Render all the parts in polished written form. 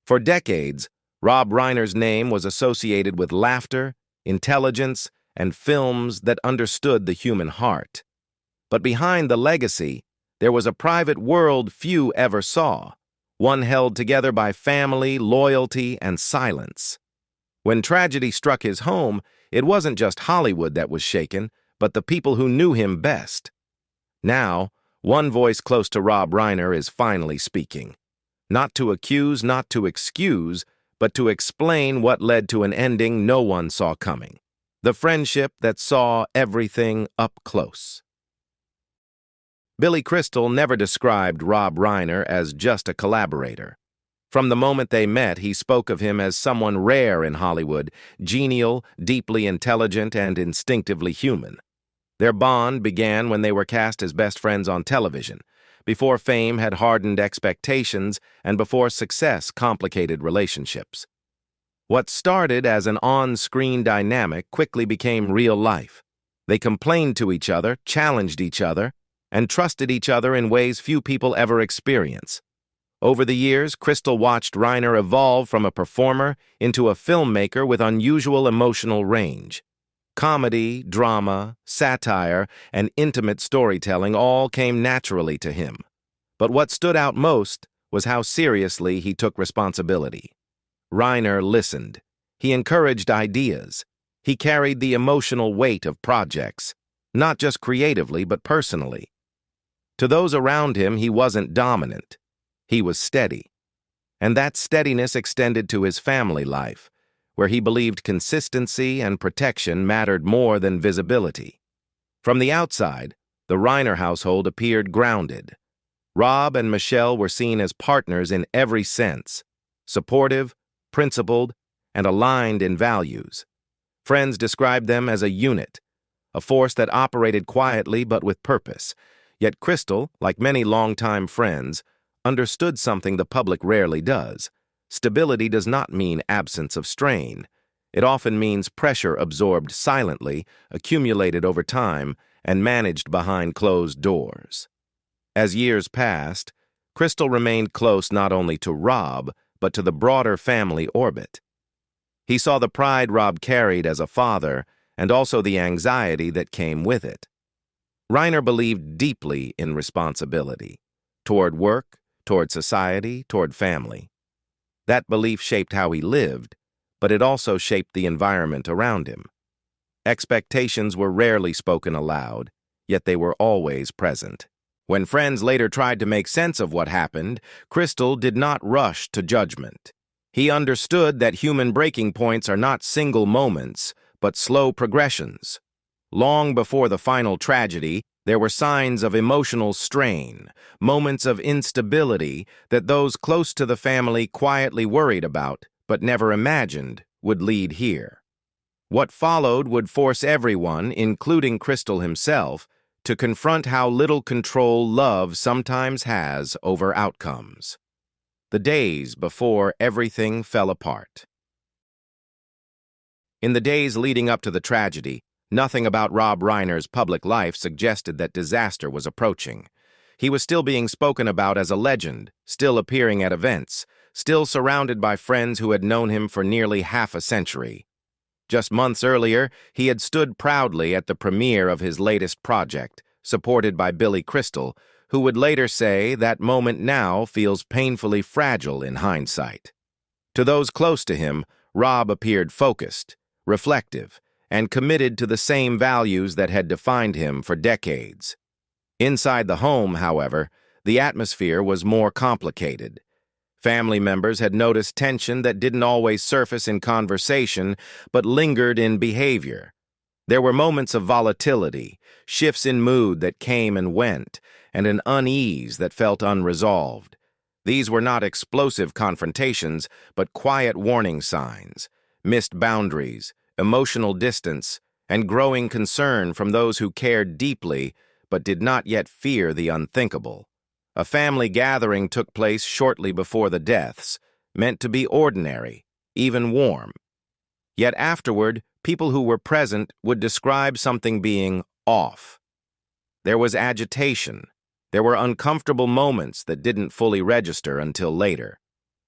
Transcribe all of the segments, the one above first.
For decades, Rob Reiner's name was associated with laughter, intelligence, and films that understood the human heart. But behind the legacy, there was a private world few ever saw, one held together by family, loyalty, and silence. When tragedy struck his home, it wasn't just Hollywood that was shaken, but the people who knew him best. Now, one voice close to Rob Reiner is finally speaking. Not to accuse, not to excuse, but to explain what led to an ending no one saw coming. The friendship that saw everything up close. Billy Crystal never described Rob Reiner as just a collaborator. From the moment they met, he spoke of him as someone rare in Hollywood, genial, deeply intelligent, and instinctively human. Their bond began when they were cast as best friends on television, before fame had hardened expectations and before success complicated relationships. What started as an on-screen dynamic quickly became real life. They complained to each other, challenged each other, and trusted each other in ways few people ever experience. Over the years, Crystal watched Reiner evolve from a performer into a filmmaker with unusual emotional range. Comedy, drama, satire, and intimate storytelling all came naturally to him. But what stood out most was how seriously he took responsibility. Reiner listened. He encouraged ideas. He carried the emotional weight of projects, not just creatively but personally. To those around him, he wasn't dominant. He was steady. And that steadiness extended to his family life, where he believed consistency and protection mattered more than visibility. From the outside, the Reiner household appeared grounded. Rob and Michelle were seen as partners in every sense, supportive, principled, and aligned in values. Friends described them as a unit, a force that operated quietly but with purpose. Yet Crystal, like many longtime friends, understood something the public rarely does. Stability does not mean absence of strain. It often means pressure absorbed silently, accumulated over time, and managed behind closed doors. As years passed, Crystal remained close not only to Rob, but to the broader family orbit. He saw the pride Rob carried as a father, and also the anxiety that came with it. Reiner believed deeply in responsibility, toward work, toward society, toward family. That belief shaped how he lived, but it also shaped the environment around him. Expectations were rarely spoken aloud, yet they were always present. When friends later tried to make sense of what happened, Crystal did not rush to judgment. He understood that human breaking points are not single moments, but slow progressions. Long before the final tragedy, there were signs of emotional strain, moments of instability that those close to the family quietly worried about, but never imagined, would lead here. What followed would force everyone, including Crystal himself, to confront how little control love sometimes has over outcomes. The days before everything fell apart. In the days leading up to the tragedy, nothing about Rob Reiner's public life suggested that disaster was approaching. He was still being spoken about as a legend, still appearing at events, still surrounded by friends who had known him for nearly half a century. Just months earlier, he had stood proudly at the premiere of his latest project, supported by Billy Crystal, who would later say that moment now feels painfully fragile in hindsight. To those close to him, Rob appeared focused, reflective, and committed to the same values that had defined him for decades. Inside the home, however, the atmosphere was more complicated. Family members had noticed tension that didn't always surface in conversation, but lingered in behavior. There were moments of volatility, shifts in mood that came and went, and an unease that felt unresolved. These were not explosive confrontations, but quiet warning signs, missed boundaries, emotional distance, and growing concern from those who cared deeply but did not yet fear the unthinkable. A family gathering took place shortly before the deaths, meant to be ordinary, even warm. Yet afterward, people who were present would describe something being off. There was agitation. There were uncomfortable moments that didn't fully register until later.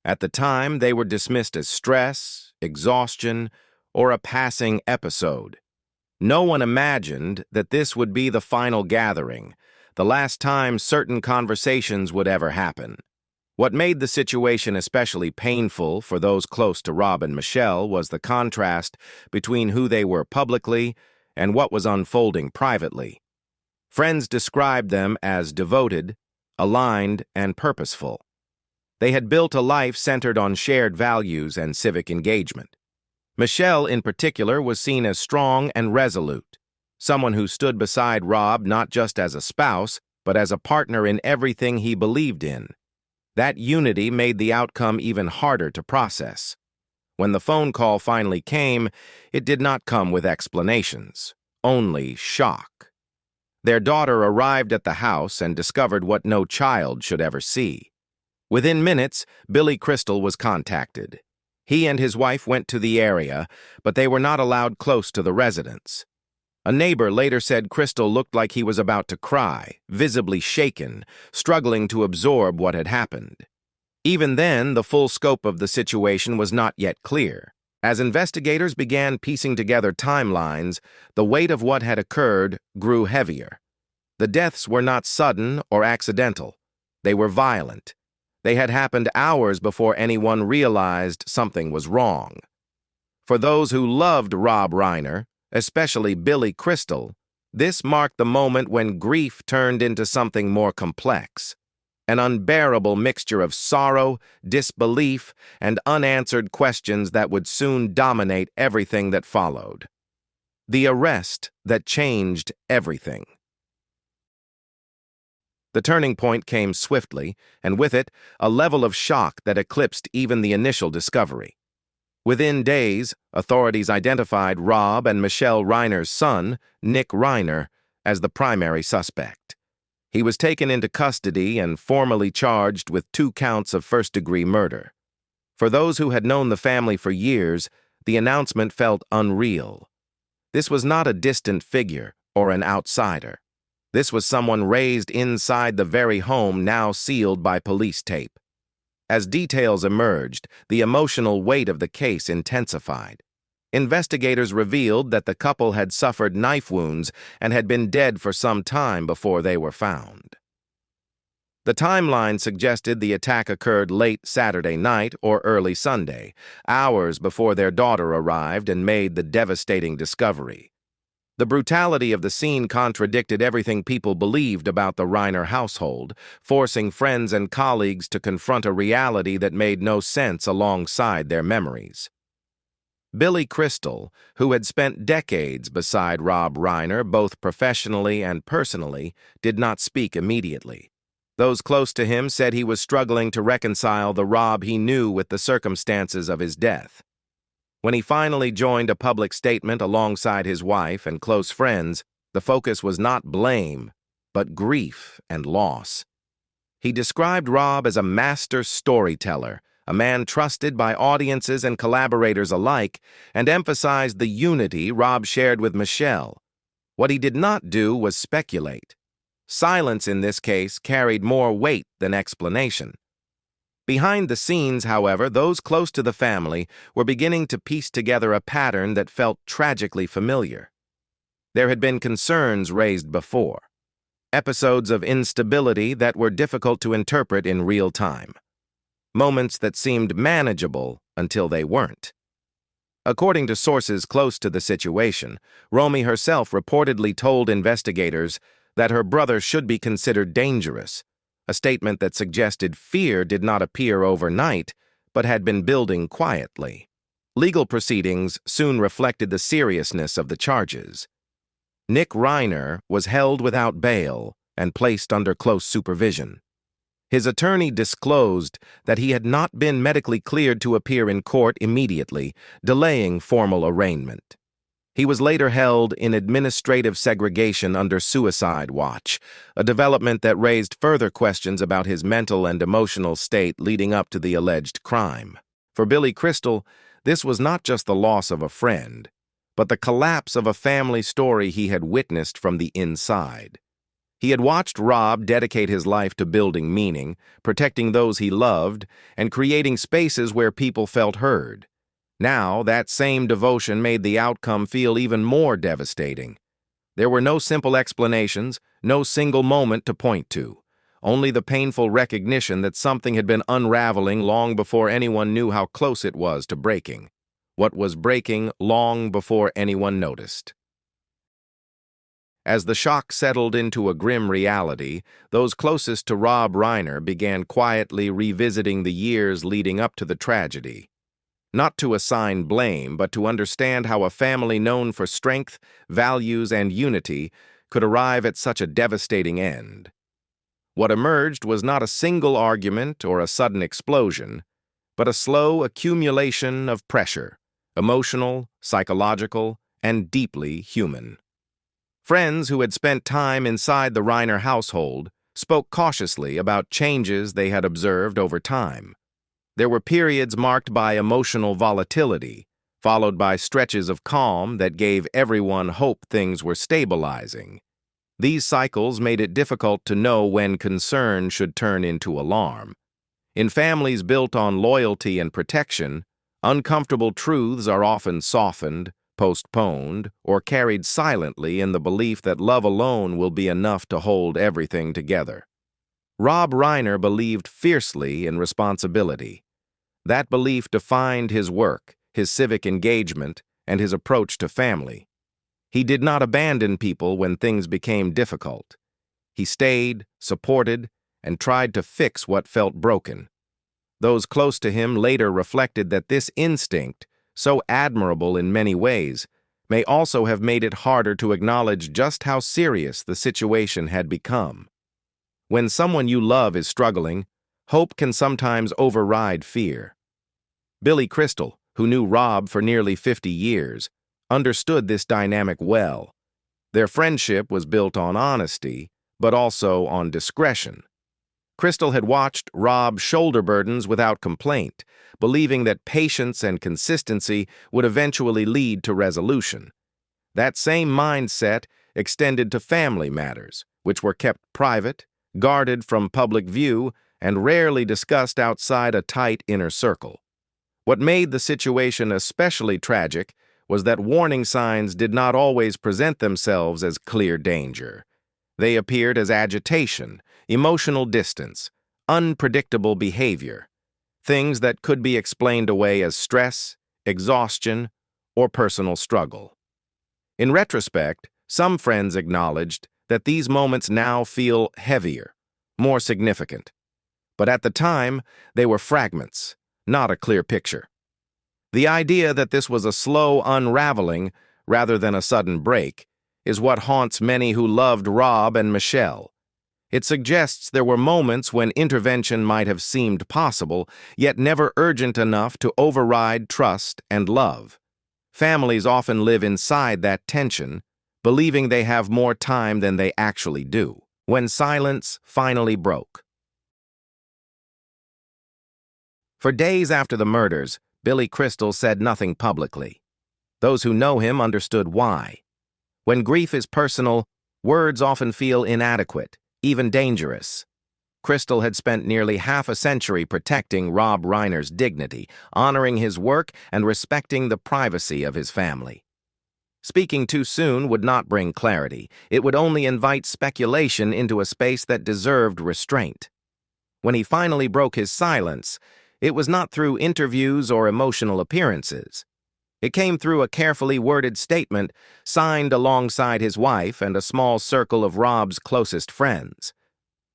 At the time, they were dismissed as stress, exhaustion, or a passing episode. No one imagined that this would be the final gathering, the last time certain conversations would ever happen. What made the situation especially painful for those close to Rob and Michelle was the contrast between who they were publicly and what was unfolding privately. Friends described them as devoted, aligned, and purposeful. They had built a life centered on shared values and civic engagement. Michelle, in particular, was seen as strong and resolute, someone who stood beside Rob not just as a spouse, but as a partner in everything he believed in. That unity made the outcome even harder to process. When the phone call finally came, it did not come with explanations, only shock. Their daughter arrived at the house and discovered what no child should ever see. Within minutes, Billy Crystal was contacted. He and his wife went to the area, but they were not allowed close to the residence. A neighbor later said Crystal looked like he was about to cry, visibly shaken, struggling to absorb what had happened. Even then, the full scope of the situation was not yet clear. As investigators began piecing together timelines, the weight of what had occurred grew heavier. The deaths were not sudden or accidental. They were violent. They had happened hours before anyone realized something was wrong. For those who loved Rob Reiner, especially Billy Crystal, this marked the moment when grief turned into something more complex, an unbearable mixture of sorrow, disbelief, and unanswered questions that would soon dominate everything that followed. The arrest that changed everything. The turning point came swiftly, and with it, a level of shock that eclipsed even the initial discovery. Within days, authorities identified Rob and Michelle Reiner's son, Nick Reiner, as the primary suspect. He was taken into custody and formally charged with 2 counts of first-degree murder. For those who had known the family for years, the announcement felt unreal. This was not a distant figure or an outsider. This was someone raised inside the very home now sealed by police tape. As details emerged, the emotional weight of the case intensified. Investigators revealed that the couple had suffered knife wounds and had been dead for some time before they were found. The timeline suggested the attack occurred late Saturday night or early Sunday, hours before their daughter arrived and made the devastating discovery. The brutality of the scene contradicted everything people believed about the Reiner household, forcing friends and colleagues to confront a reality that made no sense alongside their memories. Billy Crystal, who had spent decades beside Rob Reiner both professionally and personally, did not speak immediately. Those close to him said he was struggling to reconcile the Rob he knew with the circumstances of his death. When he finally joined a public statement alongside his wife and close friends, the focus was not blame, but grief and loss. He described Rob as a master storyteller, a man trusted by audiences and collaborators alike, and emphasized the unity Rob shared with Michelle. What he did not do was speculate. Silence in this case carried more weight than explanation. Behind the scenes, however, those close to the family were beginning to piece together a pattern that felt tragically familiar. There had been concerns raised before, episodes of instability that were difficult to interpret in real time, moments that seemed manageable until they weren't. According to sources close to the situation, Romy herself reportedly told investigators that her brother should be considered dangerous, a statement that suggested fear did not appear overnight, but had been building quietly. Legal proceedings soon reflected the seriousness of the charges. Nick Reiner was held without bail and placed under close supervision. His attorney disclosed that he had not been medically cleared to appear in court immediately, delaying formal arraignment. He was later held in administrative segregation under suicide watch, a development that raised further questions about his mental and emotional state leading up to the alleged crime. For Billy Crystal, this was not just the loss of a friend, but the collapse of a family story he had witnessed from the inside. He had watched Rob dedicate his life to building meaning, protecting those he loved, and creating spaces where people felt heard. Now, that same devotion made the outcome feel even more devastating. There were no simple explanations, no single moment to point to, only the painful recognition that something had been unraveling long before anyone knew how close it was to breaking. What was breaking long before anyone noticed. As the shock settled into a grim reality, those closest to Rob Reiner began quietly revisiting the years leading up to the tragedy. Not to assign blame, but to understand how a family known for strength, values, and unity could arrive at such a devastating end. What emerged was not a single argument or a sudden explosion, but a slow accumulation of pressure, emotional, psychological, and deeply human. Friends who had spent time inside the Reiner household spoke cautiously about changes they had observed over time. There were periods marked by emotional volatility, followed by stretches of calm that gave everyone hope things were stabilizing. These cycles made it difficult to know when concern should turn into alarm. In families built on loyalty and protection, uncomfortable truths are often softened, postponed, or carried silently in the belief that love alone will be enough to hold everything together. Rob Reiner believed fiercely in responsibility. That belief defined his work, his civic engagement, and his approach to family. He did not abandon people when things became difficult. He stayed, supported, and tried to fix what felt broken. Those close to him later reflected that this instinct, so admirable in many ways, may also have made it harder to acknowledge just how serious the situation had become. When someone you love is struggling, hope can sometimes override fear. Billy Crystal, who knew Rob for nearly 50 years, understood this dynamic well. Their friendship was built on honesty, but also on discretion. Crystal had watched Rob shoulder burdens without complaint, believing that patience and consistency would eventually lead to resolution. That same mindset extended to family matters, which were kept private, guarded from public view, and rarely discussed outside a tight inner circle. What made the situation especially tragic was that warning signs did not always present themselves as clear danger. They appeared as agitation, emotional distance, unpredictable behavior, things that could be explained away as stress, exhaustion, or personal struggle. In retrospect, some friends acknowledged that these moments now feel heavier, more significant. But at the time, they were fragments, not a clear picture. The idea that this was a slow unraveling rather than a sudden break is what haunts many who loved Rob and Michelle. It suggests there were moments when intervention might have seemed possible, yet never urgent enough to override trust and love. Families often live inside that tension, believing they have more time than they actually do. When silence finally broke. For days after the murders, Billy Crystal said nothing publicly. Those who know him understood why. When grief is personal, words often feel inadequate, even dangerous. Crystal had spent nearly half a century protecting Rob Reiner's dignity, honoring his work and respecting the privacy of his family. Speaking too soon would not bring clarity. It would only invite speculation into a space that deserved restraint. When he finally broke his silence, it was not through interviews or emotional appearances. It came through a carefully worded statement signed alongside his wife and a small circle of Rob's closest friends.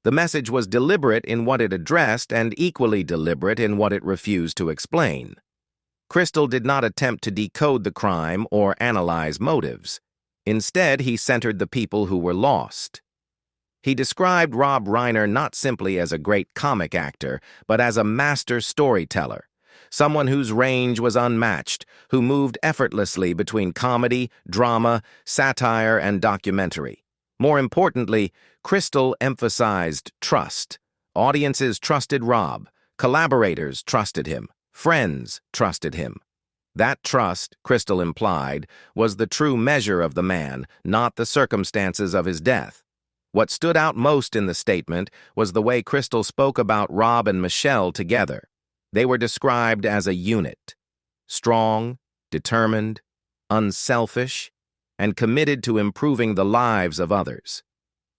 The message was deliberate in what it addressed and equally deliberate in what it refused to explain. Crystal did not attempt to decode the crime or analyze motives. Instead, he centered the people who were lost. He described Rob Reiner not simply as a great comic actor, but as a master storyteller, someone whose range was unmatched, who moved effortlessly between comedy, drama, satire, and documentary. More importantly, Crystal emphasized trust. Audiences trusted Rob, collaborators trusted him, friends trusted him. That trust, Crystal implied, was the true measure of the man, not the circumstances of his death. What stood out most in the statement was the way Crystal spoke about Rob and Michelle together. They were described as a unit, strong, determined, unselfish, and committed to improving the lives of others.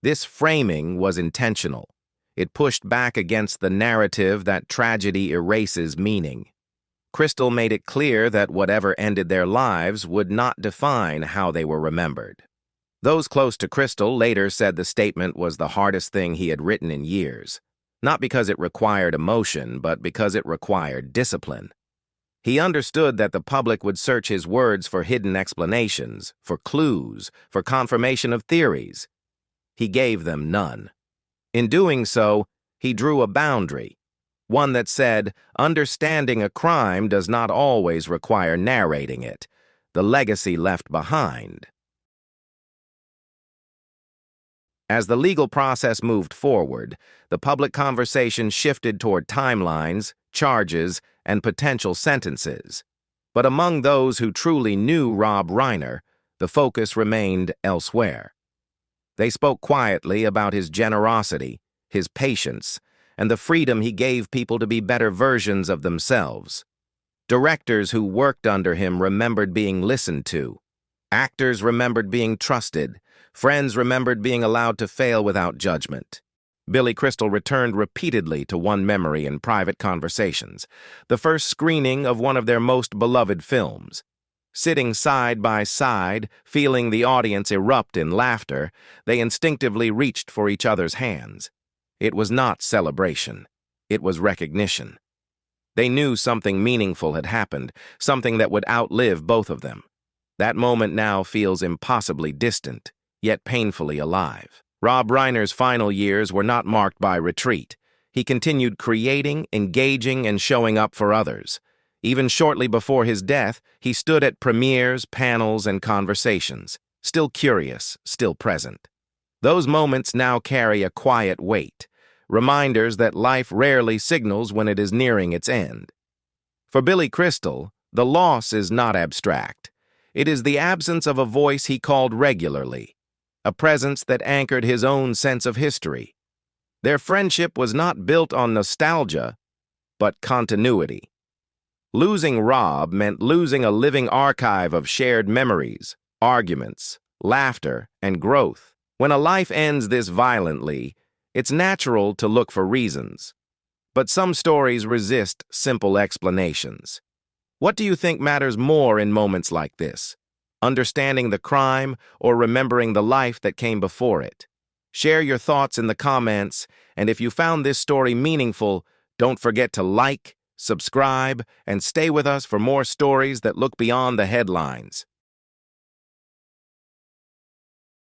This framing was intentional. It pushed back against the narrative that tragedy erases meaning. Crystal made it clear that whatever ended their lives would not define how they were remembered. Those close to Crystal later said the statement was the hardest thing he had written in years, not because it required emotion, but because it required discipline. He understood that the public would search his words for hidden explanations, for clues, for confirmation of theories. He gave them none. In doing so, he drew a boundary, one that said, understanding a crime does not always require narrating it. The legacy left behind. As the legal process moved forward, the public conversation shifted toward timelines, charges, and potential sentences. But among those who truly knew Rob Reiner, the focus remained elsewhere. They spoke quietly about his generosity, his patience, and the freedom he gave people to be better versions of themselves. Directors who worked under him remembered being listened to. Actors remembered being trusted. Friends remembered being allowed to fail without judgment. Billy Crystal returned repeatedly to one memory in private conversations, the first screening of one of their most beloved films. Sitting side by side, feeling the audience erupt in laughter, they instinctively reached for each other's hands. It was not celebration. It was recognition. They knew something meaningful had happened, something that would outlive both of them. That moment now feels impossibly distant, yet painfully alive. Rob Reiner's final years were not marked by retreat. He continued creating, engaging, and showing up for others. Even shortly before his death, he stood at premieres, panels, and conversations, still curious, still present. Those moments now carry a quiet weight, reminders that life rarely signals when it is nearing its end. For Billy Crystal, the loss is not abstract. It is the absence of a voice he called regularly, a presence that anchored his own sense of history. Their friendship was not built on nostalgia, but continuity. Losing Rob meant losing a living archive of shared memories, arguments, laughter, and growth. When a life ends this violently, it's natural to look for reasons. But some stories resist simple explanations. What do you think matters more in moments like this? Understanding the crime or remembering the life that came before it? Share your thoughts in the comments, and if you found this story meaningful, don't forget to like, subscribe, and stay with us for more stories that look beyond the headlines.